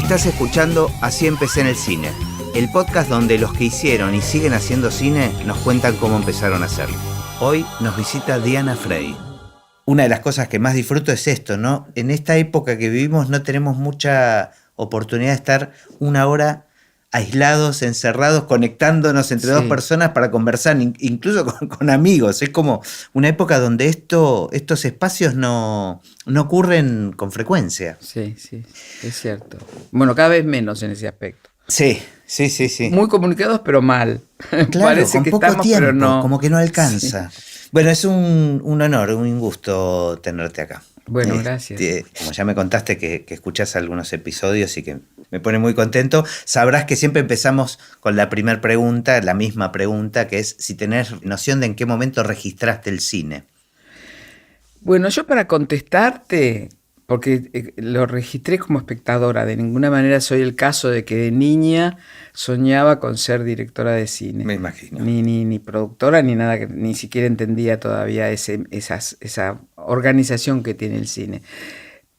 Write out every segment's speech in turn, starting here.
Estás escuchando Así empecé en el cine, el podcast donde los que hicieron y siguen haciendo cine nos cuentan cómo empezaron a hacerlo. Hoy nos visita Diana Frey. Una de las cosas que más disfruto es esto, ¿no? En esta época que vivimos no tenemos mucha oportunidad de estar una hora aislados, encerrados, conectándonos entre dos personas para conversar, incluso con amigos. Es como una época donde estos espacios no ocurren con frecuencia. Sí, es cierto. Bueno, cada vez menos en ese aspecto. Sí. Muy comunicados, pero mal. Claro, parece con que poco estamos, tiempo, pero no. como que no alcanza. Sí. Bueno, es un honor, un gusto tenerte acá. Bueno, gracias. Como ya me contaste que escuchás algunos episodios y que me pone muy contento, sabrás que siempre empezamos con la primera pregunta, la misma pregunta, que es si tenés noción de en qué momento registraste el cine. Bueno, yo para contestarte, porque lo registré como espectadora, de ninguna manera soy el caso de que de niña soñaba con ser directora de cine. Me imagino. Ni productora, ni nada, ni siquiera entendía todavía esa organización que tiene el cine.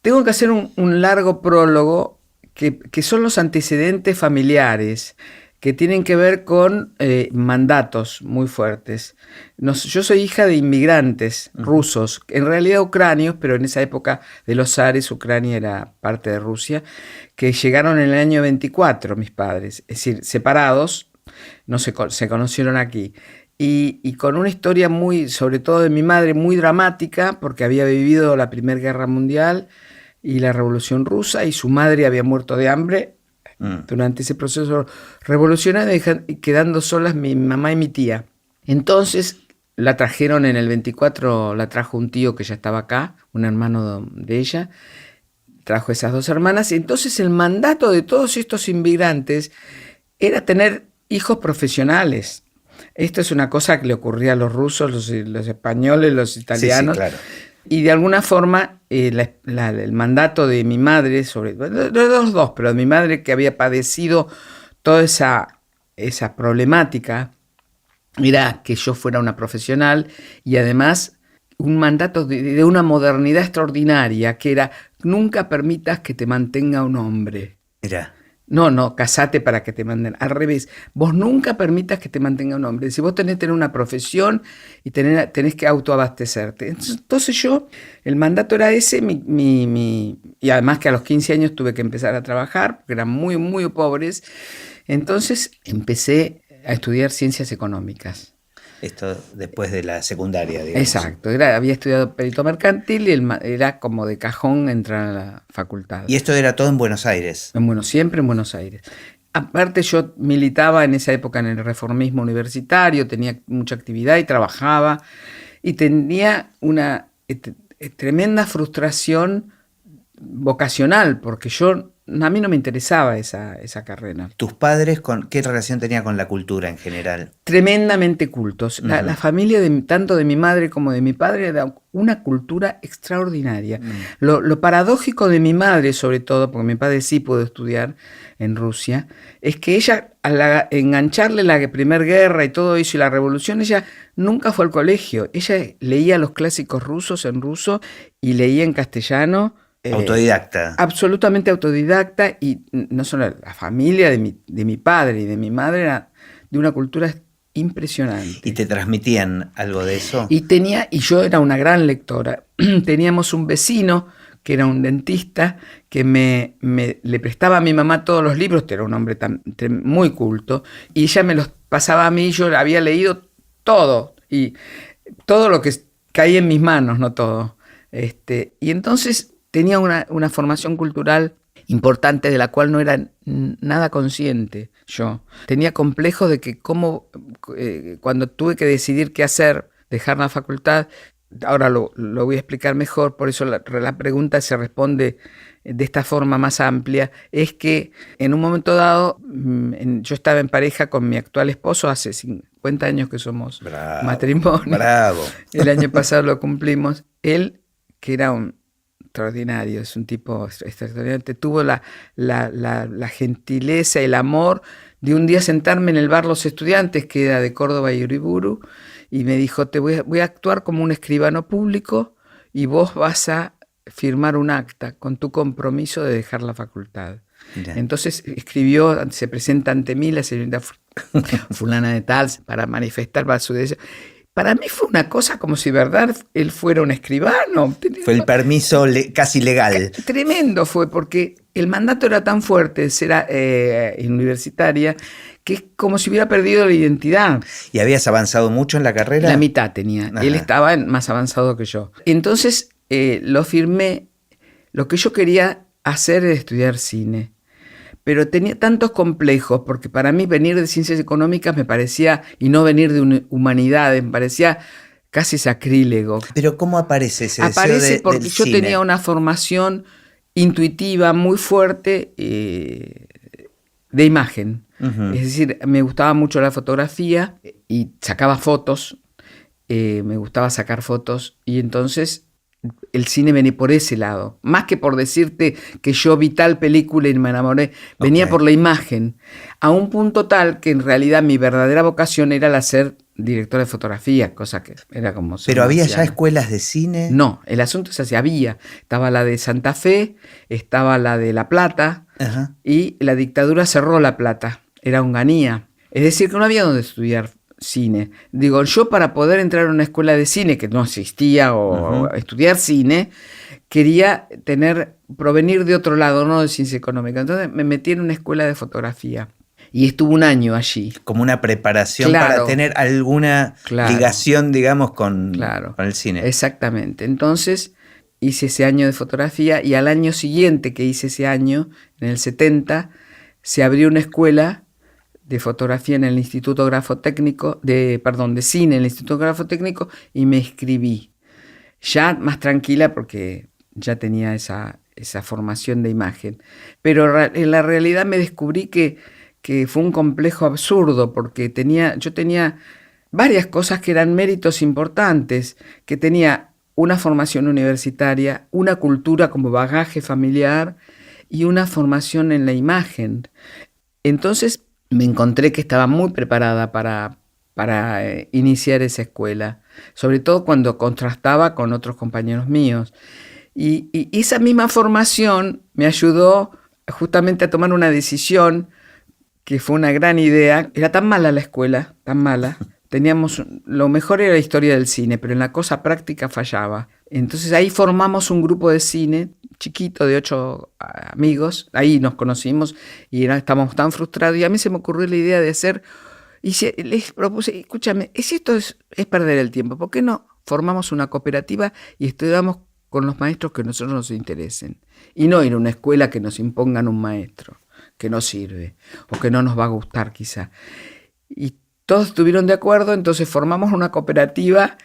Tengo que hacer un largo prólogo que son los antecedentes familiares que tienen que ver con mandatos muy fuertes. Yo soy hija de inmigrantes rusos, en realidad ucranios, pero en esa época de los zares, Ucrania era parte de Rusia, que llegaron en el año 24, mis padres, es decir, separados, no se conocieron aquí. Y con una historia muy, sobre todo de mi madre, muy dramática, porque había vivido la Primera Guerra Mundial y la Revolución Rusa, y su madre había muerto de hambre durante ese proceso revolucionario, quedando solas mi mamá y mi tía. Entonces la trajeron en el 24, la trajo un tío que ya estaba acá, un hermano de ella, trajo esas dos hermanas, y entonces el mandato de todos estos inmigrantes era tener hijos profesionales. Esto es una cosa que le ocurría a los rusos, los españoles, los italianos. Sí, claro. Y de alguna forma el mandato de mi madre, de los dos, pero de mi madre, que había padecido toda esa problemática, era que yo fuera una profesional, y además un mandato de una modernidad extraordinaria, que era: nunca permitas que te mantenga un hombre. Mira. No, casate para que te manden. Al revés, vos nunca permitas que te mantenga un hombre. Si vos tenés que tener una profesión y tenés que autoabastecerte. Entonces yo, el mandato era ese, y además que a los 15 años tuve que empezar a trabajar, porque eran muy, muy pobres. Entonces empecé a estudiar ciencias económicas. Esto después de la secundaria, digamos. Exacto, había estudiado perito mercantil y era como de cajón entrar a la facultad. ¿Y esto era todo en Buenos Aires? Siempre en Buenos Aires. Aparte yo militaba en esa época en el reformismo universitario, tenía mucha actividad y trabajaba, y tenía una tremenda frustración vocacional, porque a mí no me interesaba esa carrera. ¿Tus padres qué relación tenían con la cultura en general? Tremendamente cultos. La familia tanto de mi madre como de mi padre era una cultura extraordinaria. Lo paradójico de mi madre, sobre todo, porque mi padre sí pudo estudiar en Rusia, es que ella, al engancharle la Primera Guerra y todo eso y la revolución, ella nunca fue al colegio. Ella leía los clásicos rusos en ruso y leía en castellano. Autodidacta. Absolutamente autodidacta, y no solo la familia de mi padre y de mi madre era de una cultura impresionante. ¿Y te transmitían algo de eso? Y yo era una gran lectora. Teníamos un vecino que era un dentista que le prestaba a mi mamá todos los libros, que era un hombre muy culto, y ella me los pasaba a mí. Yo había leído todo, y todo lo que caía en mis manos, no todo. Y entonces tenía una formación cultural importante de la cual no era nada consciente yo. Tenía complejo de que cuando tuve que decidir qué hacer, dejar la facultad, ahora lo voy a explicar mejor, por eso la pregunta se responde de esta forma más amplia, es que en un momento dado yo estaba en pareja con mi actual esposo, hace 50 años que somos matrimonio. Bravo. El año pasado lo cumplimos. Él, que era extraordinario, es un tipo extraordinario, tuvo la gentileza, el amor de un día sentarme en el bar Los Estudiantes, que era de Córdoba y Uriburu, y me dijo: voy a actuar como un escribano público y vos vas a firmar un acta con tu compromiso de dejar la facultad. Ya. Entonces escribió, se presenta ante mí la señorita fulana de tal para manifestar para su deseo. Para mí fue una cosa como si, ¿verdad?, él fuera un escribano. Fue el permiso casi legal. Tremendo fue, porque el mandato era tan fuerte de ser universitaria que es como si hubiera perdido la identidad. ¿Y habías avanzado mucho en la carrera? La mitad tenía. Ajá. Él estaba más avanzado que yo. Entonces lo firmé. Lo que yo quería hacer era estudiar cine. Pero tenía tantos complejos, porque para mí venir de ciencias económicas me parecía, y no venir de humanidades, me parecía casi sacrílego. Pero ¿cómo aparece ese deseo Aparece porque del yo cine? tenía una formación intuitiva muy fuerte de imagen. Uh-huh. Es decir, me gustaba mucho la fotografía y sacaba fotos, me gustaba sacar fotos, y entonces el cine venía por ese lado, más que por decirte que yo vi tal película y me enamoré, venía por la imagen, a un punto tal que en realidad mi verdadera vocación era la ser director de fotografía, cosa que era como... ¿Pero había ya escuelas de cine? No, el asunto es así, había. Estaba la de Santa Fe, estaba la de La Plata, Ajá. y la dictadura cerró La Plata, era Onganía. Es decir, que no había donde estudiar cine. Digo, yo para poder entrar a una escuela de cine que no existía o estudiar cine, quería provenir de otro lado, no de ciencia económica. Entonces me metí en una escuela de fotografía y estuve un año allí. Como una preparación para tener alguna ligación, digamos, con el cine. Exactamente. Entonces hice ese año de fotografía y al año siguiente que hice ese año, en el 70, se abrió una escuela de fotografía en el Instituto Grafotécnico, de cine en el Instituto Grafotécnico, y me inscribí. Ya más tranquila porque ya tenía esa formación de imagen. Pero en la realidad me descubrí que fue un complejo absurdo, porque yo tenía varias cosas que eran méritos importantes, que tenía una formación universitaria, una cultura como bagaje familiar y una formación en la imagen. Entonces me encontré que estaba muy preparada para iniciar esa escuela, sobre todo cuando contrastaba con otros compañeros míos. Y esa misma formación me ayudó justamente a tomar una decisión que fue una gran idea. Era tan mala la escuela, tan mala. Lo mejor era la historia del cine, pero en la cosa práctica fallaba. Entonces ahí formamos un grupo de cine chiquito de 8 amigos, ahí nos conocimos y estábamos tan frustrados, y a mí se me ocurrió la idea de hacer, y les propuse, escúchame, si esto es perder el tiempo, ¿por qué no formamos una cooperativa y estudiamos con los maestros que a nosotros nos interesen? Y no ir a una escuela que nos impongan un maestro, que no sirve, o que no nos va a gustar quizá. Y todos estuvieron de acuerdo, entonces formamos una cooperativa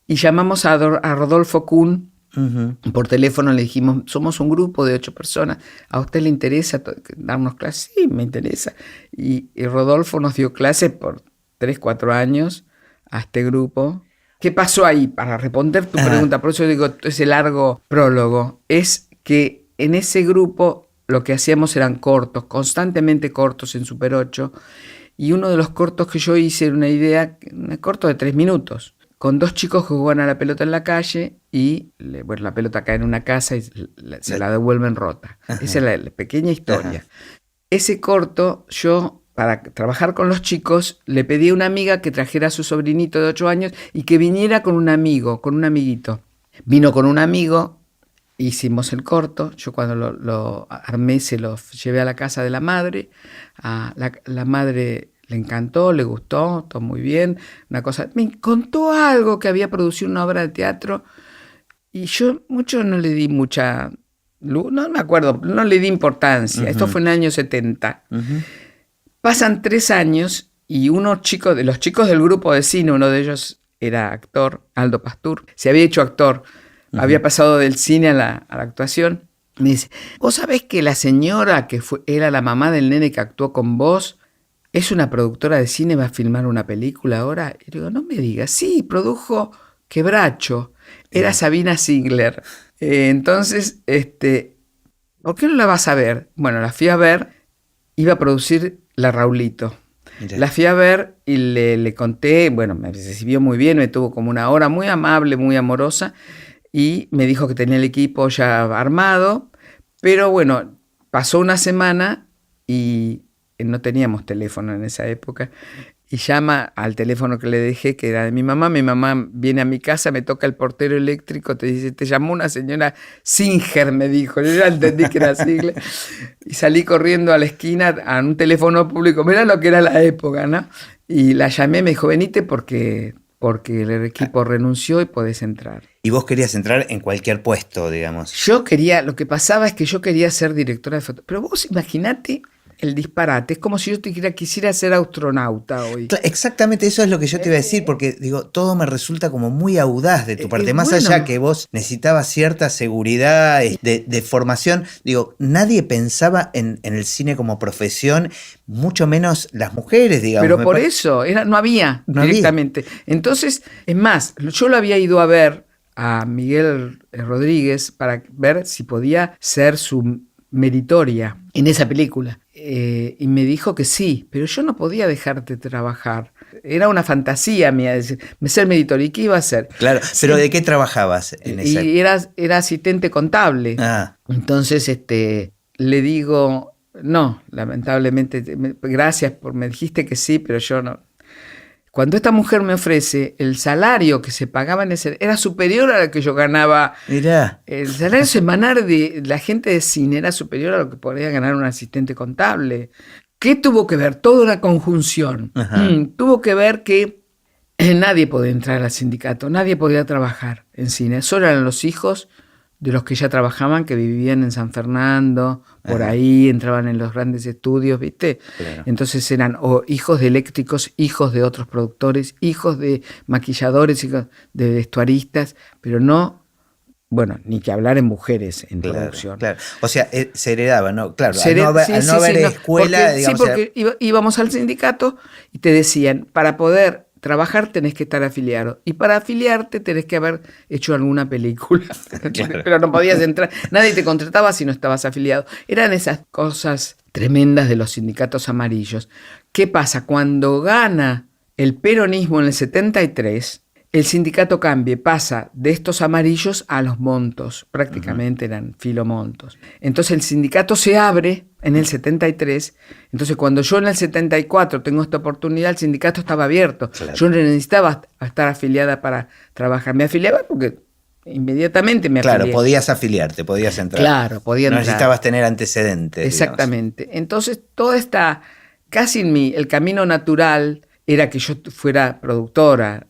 y llamamos a Rodolfo Kuhn. Por teléfono le dijimos, somos un grupo de 8 personas, ¿a usted le interesa darnos clases? Sí, me interesa. Y Rodolfo nos dio clases por 3-4 años a este grupo. ¿Qué pasó ahí? Para responder tu pregunta, por eso digo, ese largo prólogo, es que en ese grupo lo que hacíamos eran cortos, constantemente cortos en Super 8, y uno de los cortos que yo hice era un corto de 3 minutos. Con 2 chicos que juegan a la pelota en la calle y la pelota cae en una casa y se la devuelven rota. Esa es la pequeña historia. Ese corto, yo, para trabajar con los chicos, le pedí a una amiga que trajera a su sobrinito de 8 años y que viniera con un amiguito. Vino con un amigo, hicimos el corto. Yo cuando lo armé se lo llevé a la casa de la madre. A la madre le encantó, le gustó, todo muy bien. Una cosa, me contó algo que había producido una obra de teatro y yo mucho no le di mucha, no me acuerdo, no le di importancia. Esto fue en el año 70. Pasan 3 años y los chicos del grupo de cine, uno de ellos era actor, Aldo Pastur, se había hecho actor, había pasado del cine a la actuación. Me dice, ¿vos sabés que la señora que era la mamá del nene que actuó con vos es una productora de cine, va a filmar una película ahora? Y digo, no me digas, sí, produjo Quebracho, era Sabina Ziegler. Entonces, ¿por qué no la vas a ver? Bueno, la fui a ver, iba a producir La Raulito. Mira. La fui a ver y le conté, bueno, me recibió muy bien, me tuvo como una hora muy amable, muy amorosa, y me dijo que tenía el equipo ya armado, pero bueno, pasó una semana y no teníamos teléfono en esa época. Y llama al teléfono que le dejé, que era de mi mamá. Mi mamá viene a mi casa, me toca el portero eléctrico, te dice, te llamó una señora Singer, me dijo. Yo ya entendí que era Singer. Y salí corriendo a la esquina a un teléfono público. Mirá lo que era la época, ¿no? Y la llamé, me dijo, venite porque el equipo renunció y podés entrar. Y vos querías entrar en cualquier puesto, digamos. Yo quería, lo que pasaba es que yo quería ser directora de fotografía. Pero vos imaginate el disparate. Es como si yo quisiera ser astronauta hoy. Exactamente, eso es lo que yo te iba a decir, porque digo, todo me resulta como muy audaz de tu parte. Más bueno, allá que vos necesitabas cierta seguridad de formación, digo, nadie pensaba en el cine como profesión, mucho menos las mujeres, digamos. Pero por eso, no había directamente. Entonces, es más, yo lo había ido a ver a Miguel Rodríguez para ver si podía ser su meritoria en esa película. Y me dijo que sí, pero yo no podía dejarte trabajar. Era una fantasía mía decir, ser meritoria. ¿Y qué iba a hacer? Claro, pero ¿de qué trabajabas en esa? Y era asistente contable. Entonces le digo, no, lamentablemente, gracias me dijiste que sí, pero yo no. Cuando esta mujer me ofrece el salario que se pagaba en ese, era superior a lo que yo ganaba. Mirá. El salario semanal de la gente de cine era superior a lo que podría ganar un asistente contable. ¿Qué tuvo que ver? Toda una conjunción. Tuvo que ver que nadie podía entrar al sindicato, nadie podía trabajar en cine. Solo eran los hijos de los que ya trabajaban, que vivían en San Fernando, por ahí, entraban en los grandes estudios, ¿viste? Claro. Entonces eran hijos de eléctricos, hijos de otros productores, hijos de maquilladores, hijos de vestuaristas, pero no, bueno, ni que hablar en mujeres en producción. Claro. O sea, se heredaba, ¿no? Claro, al no haber escuela, porque, digamos. Sí, porque íbamos al sindicato y te decían, para poder trabajar tenés que estar afiliado. Y para afiliarte tenés que haber hecho alguna película. Claro. Pero no podías entrar. Nadie te contrataba si no estabas afiliado. Eran esas cosas tremendas de los sindicatos amarillos. ¿Qué pasa? Cuando gana el peronismo en el 73, el sindicato cambia, pasa de estos amarillos a los montos. Prácticamente eran filomontos. Entonces el sindicato se abre en el 73. Entonces cuando yo en el 74 tengo esta oportunidad, el sindicato estaba abierto. Claro. Yo no necesitaba estar afiliada para trabajar. Me afiliaba porque inmediatamente me afilié. Claro, podías afiliarte, podías entrar. Claro, podía entrar. No necesitabas tener antecedentes. Exactamente. Digamos. Entonces toda esta, casi el camino natural era que yo fuera productora,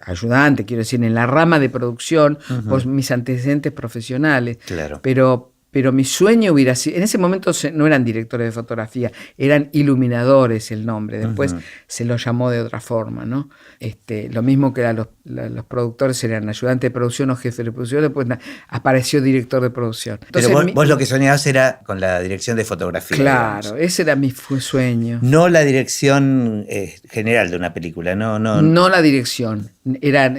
ayudante, quiero decir, en la rama de producción, por mis antecedentes profesionales. Claro. Pero mi sueño hubiera sido, en ese momento no eran directores de fotografía, eran iluminadores el nombre, después se lo llamó de otra forma, ¿no? Lo mismo que los productores eran ayudantes de producción o jefes de producción, después apareció director de producción. Entonces, pero vos lo que soñabas era con la dirección de fotografía. Claro, digamos. Ese era mi sueño. No la dirección general de una película, no. No la dirección, era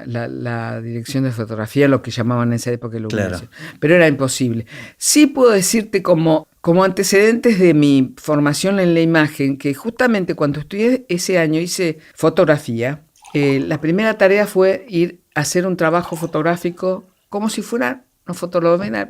la dirección de fotografía, lo que llamaban en esa época iluminación. Claro. Pero era imposible. Sí puedo decirte como antecedentes de mi formación en la imagen, que justamente cuando estudié ese año hice fotografía, la primera tarea fue ir a hacer un trabajo fotográfico como si fuera no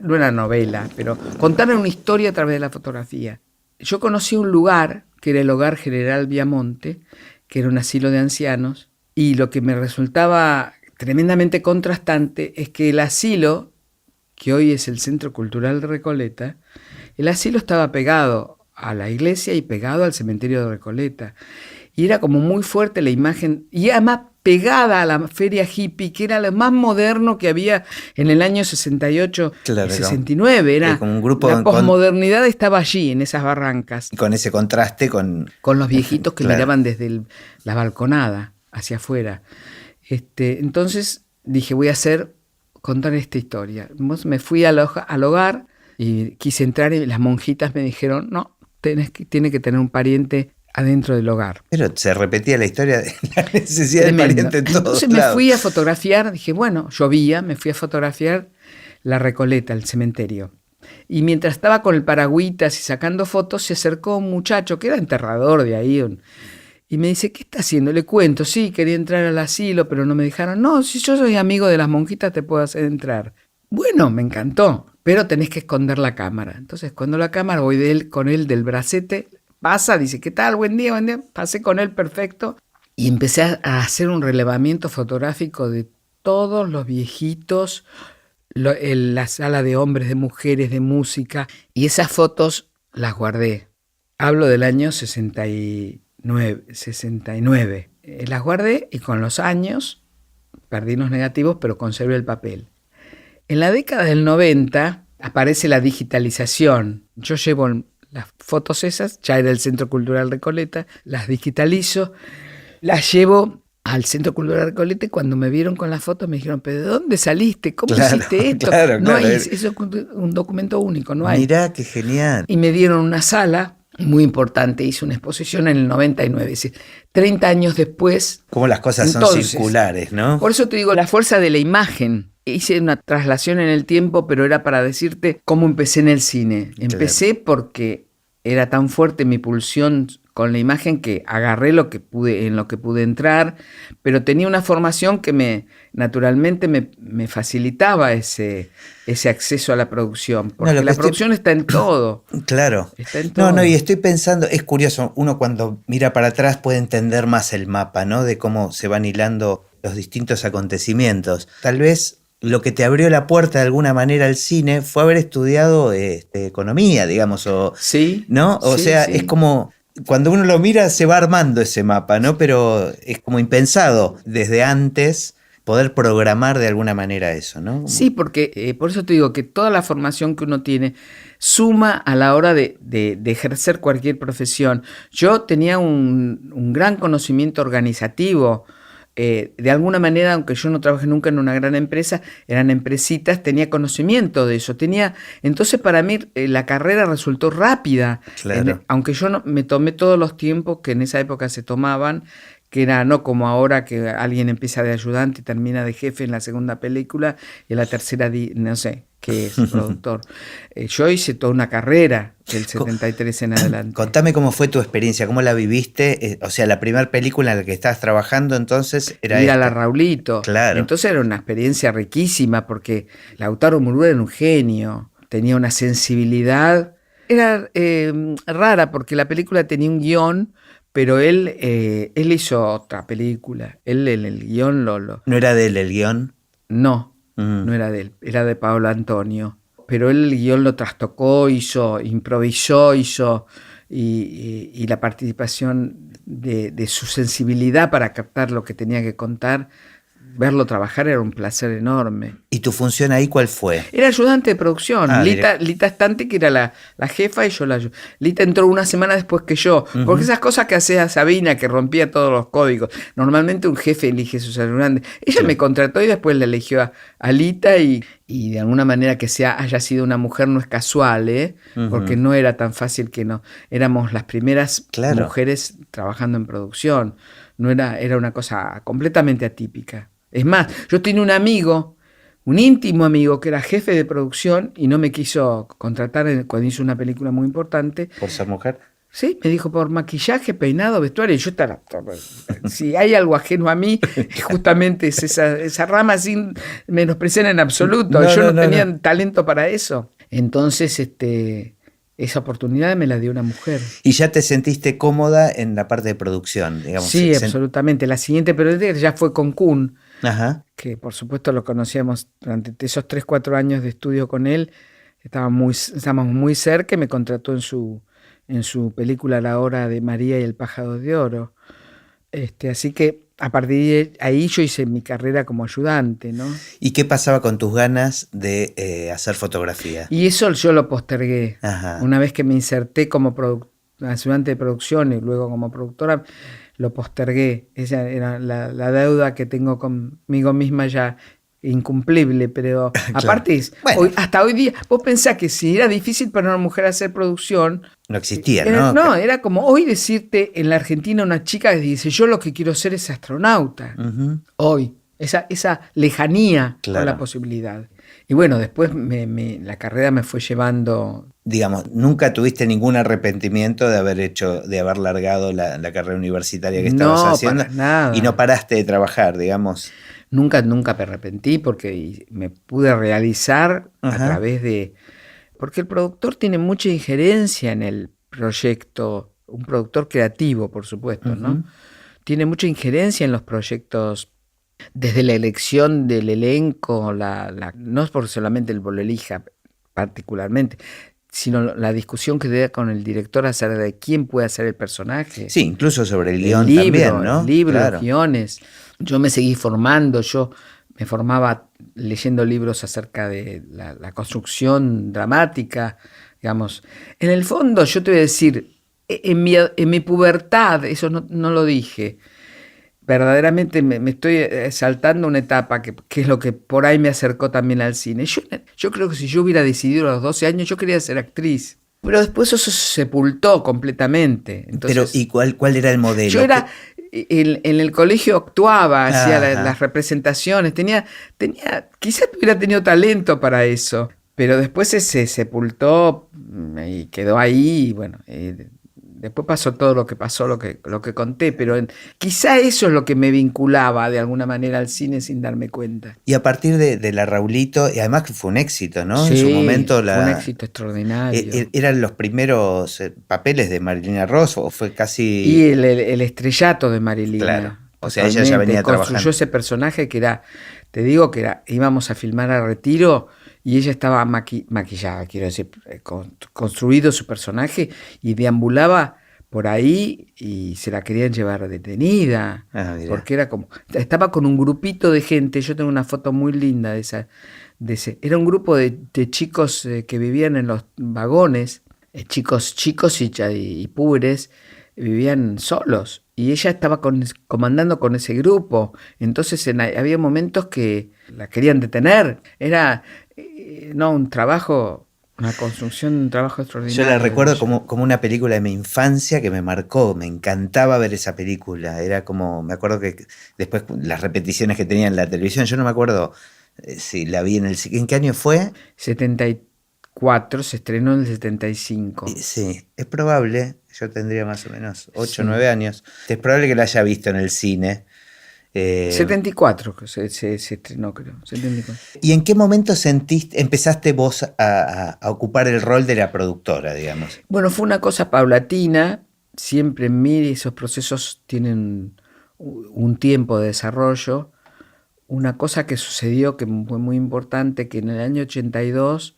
una novela, pero contar una historia a través de la fotografía. Yo conocí un lugar, que era el Hogar General Viamonte, que era un asilo de ancianos, y lo que me resultaba tremendamente contrastante es que el asilo, que hoy es el Centro Cultural de Recoleta, el asilo estaba pegado a la iglesia y pegado al cementerio de Recoleta. Y era como muy fuerte la imagen, y además pegada a la feria hippie, que era lo más moderno que había en el año 68 y 69. Era como un grupo la posmodernidad estaba allí, en esas barrancas. Con ese contraste con los viejitos que miraban desde la balconada hacia afuera. Entonces dije, voy a contar esta historia. Me fui al hogar y quise entrar y las monjitas me dijeron, no, tiene que tener un pariente adentro del hogar. Pero se repetía la historia de la necesidad de pariente en todos Entonces lados. Me fui a fotografiar, dije, bueno, llovía, me fui a fotografiar la Recoleta, el cementerio. Y mientras estaba con el paragüitas y sacando fotos, se acercó un muchacho que era enterrador de ahí, y me dice, ¿qué está haciendo? Le cuento, sí, quería entrar al asilo, pero no me dejaron. No, si yo soy amigo de las monjitas, te puedo hacer entrar. Bueno, me encantó. pero tenés que esconder la cámara. Entonces escondo la cámara, voy con él del bracete, pasa, dice, ¿qué tal? Buen día, buen día. Pasé con él, perfecto. Y empecé a hacer un relevamiento fotográfico de todos los viejitos, la sala de hombres, de mujeres, de música. Y esas fotos las guardé. Hablo del año 69. Las guardé y con los años perdí los negativos, pero conservé el papel. En la década del 90 aparece la digitalización. Yo llevo las fotos esas, ya era el Centro Cultural Recoleta, las digitalizo, las llevo al Centro Cultural Recoleta y cuando me vieron con las fotos me dijeron, ¿pero de dónde saliste? ¿Cómo hiciste esto? No hay, eso es un documento único, no hay. Mirá, qué genial. Y me dieron una sala muy importante, hice una exposición en el 99, es decir, 30 años después. Cómo las cosas son circulares, ¿no? Por eso te digo, la fuerza de la imagen. Hice una traslación en el tiempo, pero era para decirte cómo empecé en el cine. Empecé porque era tan fuerte mi pulsión con la imagen que agarré en lo que pude entrar, pero tenía una formación que naturalmente me facilitaba ese acceso a la producción, porque la producción está en todo. Claro. Está en todo. No, y estoy pensando, es curioso, uno cuando mira para atrás puede entender más el mapa, ¿no? De cómo se van hilando los distintos acontecimientos. Tal vez lo que te abrió la puerta de alguna manera al cine fue haber estudiado economía, digamos, sí, ¿no? O sí, sea, sí. Es como cuando uno lo mira se va armando ese mapa, ¿no? Pero es como impensado desde antes poder programar de alguna manera eso, ¿no? Sí, porque por eso te digo que toda la formación que uno tiene suma a la hora de ejercer cualquier profesión. Yo tenía un gran conocimiento organizativo. De alguna manera, aunque yo no trabajé nunca en una gran empresa, eran empresitas, tenía conocimiento de eso. Entonces para mí la carrera resultó rápida, claro. Aunque yo no me tomé todos los tiempos que en esa época se tomaban, que era no como ahora que alguien empieza de ayudante y termina de jefe en la segunda película y en la tercera, no sé, que es productor. Yo hice toda una carrera del 73 en adelante. Contame cómo fue tu experiencia, cómo la viviste. O sea, la primera película en la que estabas trabajando entonces era Ir a la Raulito. Claro. Entonces era una experiencia riquísima porque Lautaro Murúa era un genio, tenía una sensibilidad. Era rara porque la película tenía un guión, pero él hizo otra película. Él en el guión ¿No era de él el guión? No, no era de él, era de Pablo Antonio. Pero él el guión lo trastocó, improvisó, y la participación de su sensibilidad para captar lo que tenía que contar. Verlo trabajar era un placer enorme. ¿Y tu función ahí cuál fue? Era ayudante de producción. Lita Estante, que era la jefa, y yo la ayudé. Lita entró una semana después que yo. Uh-huh. Porque esas cosas que hacía Sabina, que rompía todos los códigos. Normalmente un jefe elige a sus ayudantes. Ella me contrató y después le eligió a Lita, y de alguna manera que haya sido una mujer no es casual, uh-huh. Porque no era tan fácil que no. Éramos las primeras mujeres trabajando en producción. No era una cosa completamente atípica. Es más, yo tenía un amigo, un íntimo amigo, que era jefe de producción y no me quiso contratar cuando hizo una película muy importante. ¿Por ser mujer? Sí, me dijo por maquillaje, peinado, vestuario. Y yo estaba, si hay algo ajeno a mí, justamente es esa rama sin menospreciar en absoluto. Yo no tenía talento para eso. Entonces, esa oportunidad me la dio una mujer. ¿Y ya te sentiste cómoda en la parte de producción? Digamos, sí, absolutamente. La siguiente periodista ya fue con Kun. Ajá. Que por supuesto lo conocíamos durante esos 3-4 años de estudio con él. Estábamos muy cerca y me contrató en su película La Hora de María y el Pájaro de Oro. Así que a partir de ahí yo hice mi carrera como ayudante, ¿no? ¿Y qué pasaba con tus ganas de hacer fotografía? Y eso yo lo postergué. Ajá. Una vez que me inserté como ayudante de producción y luego como productora, lo postergué. Esa era la deuda que tengo conmigo misma ya incumplible, pero claro. Aparte hasta hoy día, vos pensás que si era difícil para una mujer hacer producción, no existía, ¿no? No, era como hoy decirte en la Argentina una chica que dice, yo lo que quiero ser es astronauta. Uh-huh. Hoy, esa lejanía con la posibilidad. Y bueno, después la carrera me fue llevando. Digamos, nunca tuviste ningún arrepentimiento de haber largado la carrera universitaria que estabas haciendo. Para nada. Y no paraste de trabajar, digamos. nunca me arrepentí porque me pude realizar a través de... Porque el productor tiene mucha injerencia en el proyecto, un productor creativo, por supuesto, ¿no? Tiene mucha injerencia en los proyectos, desde la elección del elenco, no es por solamente el lo elija particularmente, sino la discusión que da con el director acerca de quién puede hacer el personaje. Sí, incluso sobre el guión también, ¿no? El libro, claro. Los guiones. Yo me seguí formando, yo me formaba leyendo libros acerca de la construcción dramática, digamos. En el fondo, yo te voy a decir, en mi pubertad, eso no lo dije, verdaderamente me estoy saltando una etapa que es lo que por ahí me acercó también al cine. Yo creo que si yo hubiera decidido a los 12 años, yo quería ser actriz. Pero después eso se sepultó completamente. Entonces, pero, ¿y cuál era el modelo? Yo era... En el colegio actuaba, hacía las representaciones, quizás hubiera tenido talento para eso, pero después se sepultó y quedó ahí, y bueno, después pasó todo lo que pasó, lo que conté, pero quizá eso es lo que me vinculaba de alguna manera al cine sin darme cuenta. Y a partir de la Raulito, y además que fue un éxito, ¿no? Sí, en su momento fue un éxito extraordinario. ¿Eran los primeros papeles de Marilina Ross o fue casi...? Y el estrellato de Marilina. Claro, o sea, ella ya venía construyó trabajando. Ese personaje que era, te digo que íbamos a filmar a Retiro y ella estaba maquillada, quiero decir, construido su personaje y deambulaba por ahí y se la querían llevar detenida, porque estaba con un grupito de gente. Yo tengo una foto muy linda de ese. Era un grupo de chicos que vivían en los vagones, chicos y púberes, vivían solos y ella estaba comandando con ese grupo. Entonces había momentos que la querían detener. Era un trabajo, una construcción, un trabajo extraordinario. Yo la recuerdo como una película de mi infancia que me marcó, me encantaba ver esa película. Era como, me acuerdo que después las repeticiones que tenía en la televisión, yo no me acuerdo si la vi ¿en qué año fue? 74, se estrenó en el 75. Sí, es probable, yo tendría más o menos 8 o 9 años. Es probable que la haya visto en el cine. 74 se estrenó, creo. 74. ¿Y en qué momento empezaste vos a ocupar el rol de la productora, digamos? Bueno, fue una cosa paulatina. Siempre en mí esos procesos tienen un tiempo de desarrollo. Una cosa que sucedió que fue muy importante, que en el año 82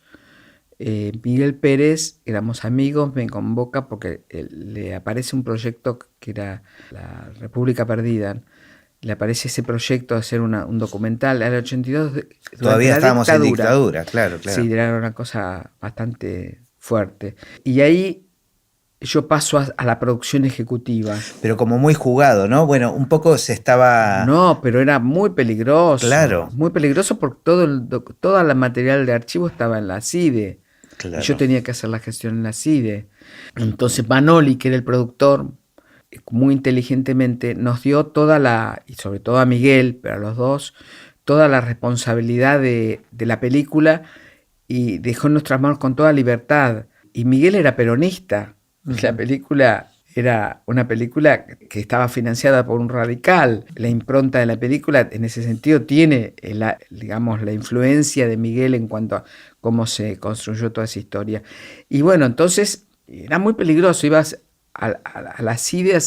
Miguel Pérez, éramos amigos, me convoca porque le aparece un proyecto que era La República Perdida. Le aparece ese proyecto de hacer un documental. Al 82 todavía estábamos en dictadura, claro. Sí, era una cosa bastante fuerte. Y ahí yo paso a la producción ejecutiva. Pero como muy jugado, ¿no? Bueno, un poco se estaba... No, pero era muy peligroso. Claro. Muy peligroso porque todo el material de archivo estaba en la CIDE. Claro. Y yo tenía que hacer la gestión en la CIDE. Entonces Manoli, que era el productor, muy inteligentemente nos dio y sobre todo a Miguel, pero a los dos, toda la responsabilidad de la película y dejó en nuestras manos con toda libertad. Y Miguel era peronista. La película era una película que estaba financiada por un radical. La impronta de la película, en ese sentido, tiene la influencia de Miguel en cuanto a cómo se construyó toda esa historia. Y bueno, entonces era muy peligroso. Ibas a la CIDE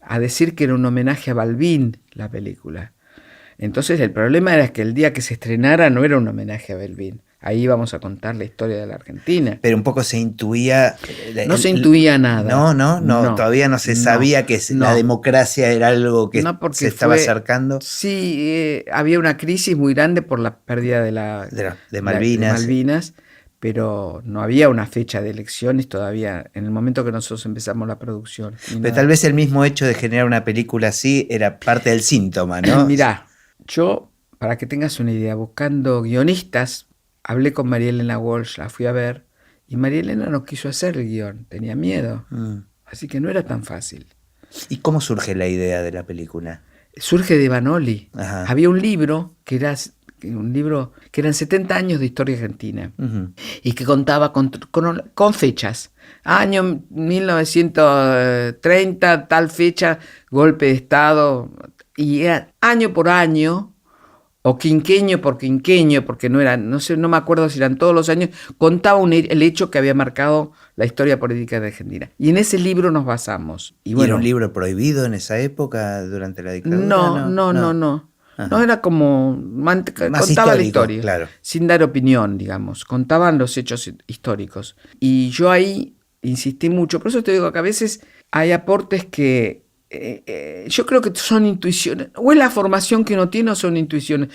a decir que era un homenaje a Balbín la película. Entonces el problema era que el día que se estrenara no era un homenaje a Balbín. Ahí íbamos a contar la historia de la Argentina. Pero un poco se intuía... se intuía nada. No, todavía no se sabía que la democracia era algo que se estaba acercando. Sí, había una crisis muy grande por la pérdida de Malvinas. Pero no había una fecha de elecciones todavía en el momento que nosotros empezamos la producción. Pero tal vez el mismo hecho de generar una película así era parte del síntoma, ¿no? Mirá, yo, para que tengas una idea, buscando guionistas, hablé con María Elena Walsh, la fui a ver, y María Elena no quiso hacer el guión, tenía miedo. Así que no era tan fácil. ¿Y cómo surge la idea de la película? Surge de Vanoli. Ajá. Había un libro que eran 70 años de historia argentina, y que contaba con fechas. Año 1930, tal fecha, golpe de Estado, y era año por año o quinqueño por quinqueño, porque no eran, no sé, no me acuerdo si eran todos los años, contaba el hecho que había marcado la historia política de Argentina. Y en ese libro nos basamos. ¿Y bueno, era un libro prohibido en esa época, durante la dictadura? No. No, era como, más contaba histórico, la historia, claro, sin dar opinión, digamos. Contaban los hechos históricos. Y yo ahí insistí mucho. Por eso te digo que a veces hay aportes que yo creo que son intuiciones. O es la formación que uno tiene o son intuiciones.